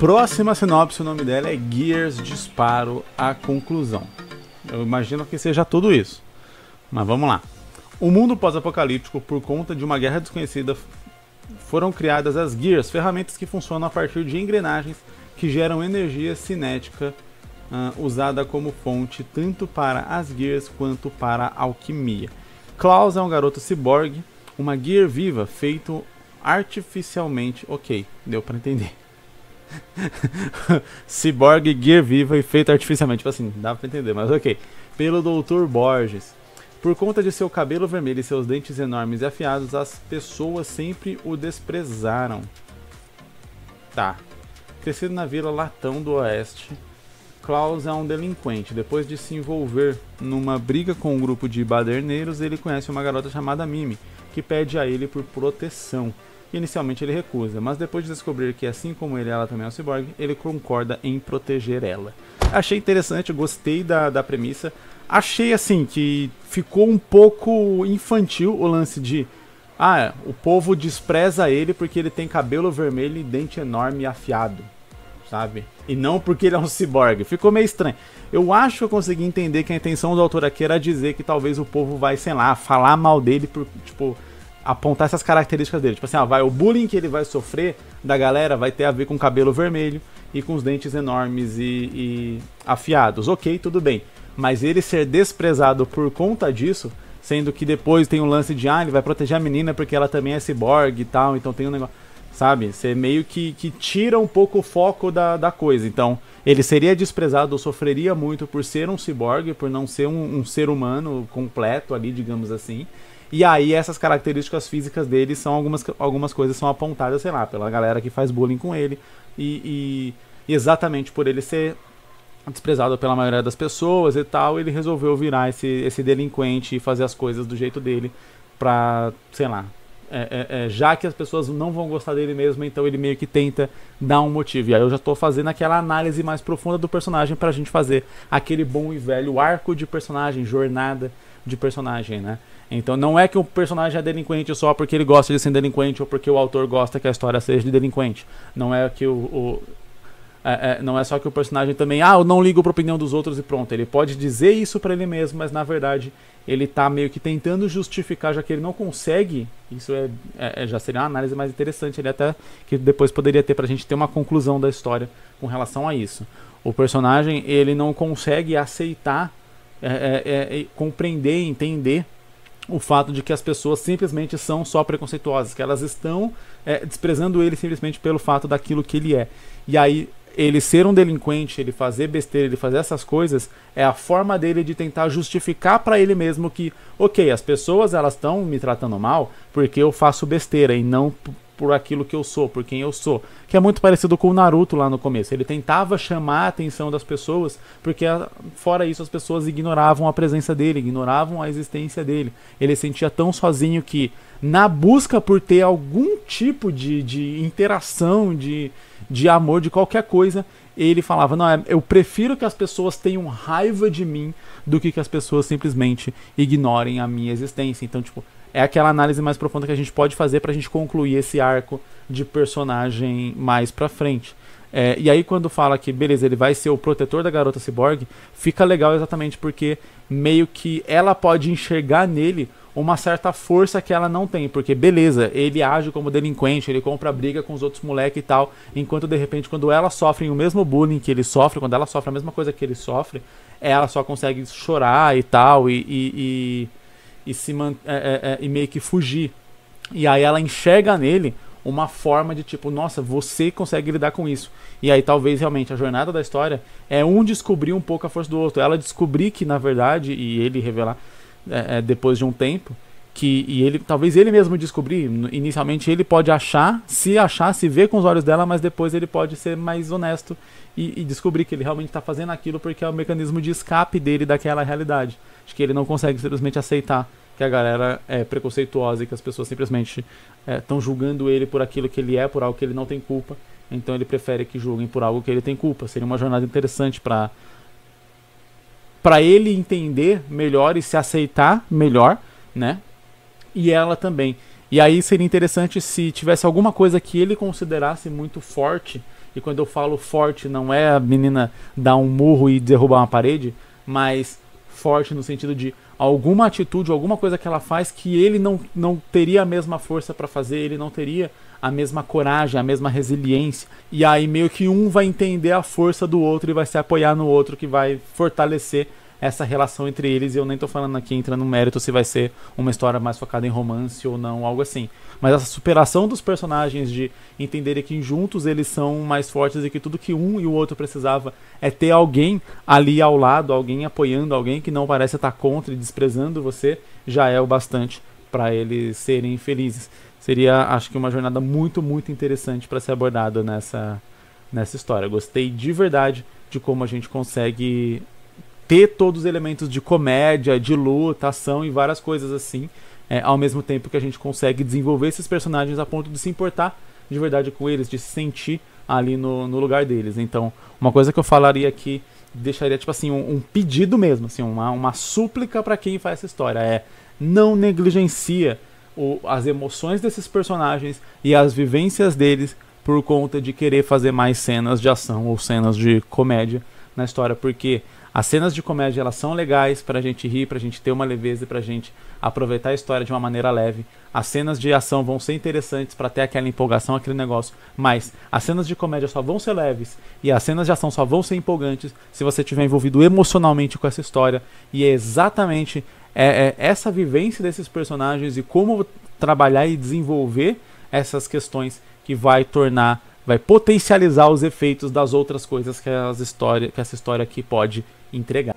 Próxima sinopse, o nome dela é Gears Disparo a Conclusão. Eu imagino que seja tudo isso, mas vamos lá. O mundo pós-apocalíptico, por conta de uma guerra desconhecida, foram criadas as Gears, ferramentas que funcionam a partir de engrenagens que geram energia cinética usada como fonte tanto para as Gears quanto para a alquimia. Klaus é um garoto ciborgue, uma Gear viva feito artificialmente. Ok, deu pra entender. Ciborgue, Gear viva e feito artificialmente. Tipo assim, dá pra entender, mas ok. Pelo Dr. Borges. Por conta de seu cabelo vermelho e seus dentes enormes e afiados, as pessoas sempre o desprezaram. Tá. Crescido na Vila Latão do Oeste, Klaus é um delinquente. Depois de se envolver numa briga com um grupo de baderneiros, ele conhece uma garota chamada Mimi, que pede a ele por proteção. Inicialmente ele recusa, mas depois de descobrir que assim como ele, ela também é um ciborgue, ele concorda em proteger ela. Achei interessante, gostei da premissa. Achei assim que ficou um pouco infantil o lance de o povo despreza ele porque ele tem cabelo vermelho e dente enorme e afiado, sabe? E não porque ele é um ciborgue. Ficou meio estranho. Eu acho que eu consegui entender que a intenção do autor aqui era dizer que talvez o povo vai, sei lá, falar mal dele por, tipo, apontar essas características dele. Tipo assim, o bullying que ele vai sofrer da galera vai ter a ver com cabelo vermelho e com os dentes enormes e afiados. Ok, tudo bem. Mas ele ser desprezado por conta disso, sendo que depois tem um lance de ele vai proteger a menina porque ela também é ciborgue e tal, então tem um negócio, sabe? Você meio que tira um pouco o foco da coisa. Então, ele seria desprezado ou sofreria muito por ser um ciborgue, por não ser um ser humano completo ali, digamos assim. E aí essas características físicas dele são algumas coisas são apontadas, sei lá, pela galera que faz bullying com ele. E exatamente por ele ser desprezado pela maioria das pessoas e tal, ele resolveu virar esse delinquente e fazer as coisas do jeito dele pra, sei lá, já que as pessoas não vão gostar dele mesmo, então ele meio que tenta dar um motivo. E aí eu já tô fazendo aquela análise mais profunda do personagem pra gente fazer aquele bom e velho arco de personagem, jornada de personagem, né? Então não é que o personagem é delinquente só porque ele gosta de ser delinquente ou porque o autor gosta que a história seja de delinquente. Não é que não é só que o personagem também, eu não ligo pra opinião dos outros e pronto. Ele pode dizer isso pra ele mesmo, mas na verdade ele tá meio que tentando justificar, já que ele não consegue. Isso já seria uma análise mais interessante, ele até que depois poderia ter pra gente ter uma conclusão da história com relação a isso. O personagem, ele não consegue aceitar, compreender, entender o fato de que as pessoas simplesmente são só preconceituosas, que elas estão desprezando ele simplesmente pelo fato daquilo que ele é. E aí ele ser um delinquente, ele fazer besteira, ele fazer essas coisas, é a forma dele de tentar justificar pra ele mesmo que, ok, as pessoas elas estão me tratando mal porque eu faço besteira e não por aquilo que eu sou, por quem eu sou. Que é muito parecido com o Naruto lá no começo. Ele tentava chamar a atenção das pessoas porque, fora isso, as pessoas ignoravam a presença dele, ignoravam a existência dele. Ele se sentia tão sozinho que, na busca por ter algum tipo de interação, de amor, de qualquer coisa, ele falava, não, eu prefiro que as pessoas tenham raiva de mim do que as pessoas simplesmente ignorem a minha existência. Então, tipo, é aquela análise mais profunda que a gente pode fazer pra gente concluir esse arco de personagem mais pra frente. E aí quando fala que, beleza, ele vai ser o protetor da garota ciborgue, fica legal exatamente porque meio que ela pode enxergar nele uma certa força que ela não tem, porque beleza, ele age como delinquente, ele compra briga com os outros moleques e tal, enquanto de repente quando ela sofre o mesmo bullying que ele sofre, quando ela sofre a mesma coisa que ele sofre, ela só consegue chorar e tal, e meio que fugir. E aí ela enxerga nele uma forma de tipo, nossa, você consegue lidar com isso. E aí talvez realmente a jornada da história é descobrir um pouco a força do outro. Ela descobrir que na verdade, e ele revelar depois de um tempo, talvez ele mesmo descobrir, inicialmente ele pode se ver com os olhos dela, mas depois ele pode ser mais honesto e descobrir que ele realmente está fazendo aquilo porque é o mecanismo de escape dele daquela realidade. Acho que ele não consegue simplesmente aceitar que a galera é preconceituosa e que as pessoas simplesmente estão julgando ele por aquilo que ele é, por algo que ele não tem culpa. Então ele prefere que julguem por algo que ele tem culpa. Seria uma jornada interessante para ele entender melhor e se aceitar melhor, né? E ela também. E aí seria interessante se tivesse alguma coisa que ele considerasse muito forte E quando eu falo forte, não é a menina dar um murro e derrubar uma parede, mas forte no sentido de alguma atitude, alguma coisa que ela faz que ele não teria a mesma força para fazer, ele não teria a mesma coragem, a mesma resiliência. E aí meio que um vai entender a força do outro e vai se apoiar no outro, que vai fortalecer essa relação entre eles. E eu nem tô falando aqui, entrando no mérito, se vai ser uma história mais focada em romance ou não, algo assim. Mas essa superação dos personagens, de entenderem que juntos eles são mais fortes e que tudo que um e o outro precisava é ter alguém ali ao lado, alguém apoiando, alguém que não parece estar contra e desprezando você, já é o bastante para eles serem felizes. Seria, acho que, uma jornada muito, muito interessante para ser abordada nessa história. Gostei de verdade de como a gente consegue ter todos os elementos de comédia, de luta, ação e várias coisas assim, ao mesmo tempo que a gente consegue desenvolver esses personagens a ponto de se importar de verdade com eles, de se sentir ali no lugar deles. Então, uma coisa que eu falaria aqui, deixaria tipo assim, um pedido mesmo, assim, uma súplica para quem faz essa história, não negligencia as emoções desses personagens e as vivências deles por conta de querer fazer mais cenas de ação ou cenas de comédia na história, porque as cenas de comédia, elas são legais pra gente rir, pra gente ter uma leveza e pra gente aproveitar a história de uma maneira leve. As cenas de ação vão ser interessantes pra ter aquela empolgação, aquele negócio, mas as cenas de comédia só vão ser leves e as cenas de ação só vão ser empolgantes se você estiver envolvido emocionalmente com essa história. E é exatamente essa vivência desses personagens e como trabalhar e desenvolver essas questões que vai potencializar os efeitos das outras coisas que essa história aqui pode entregar.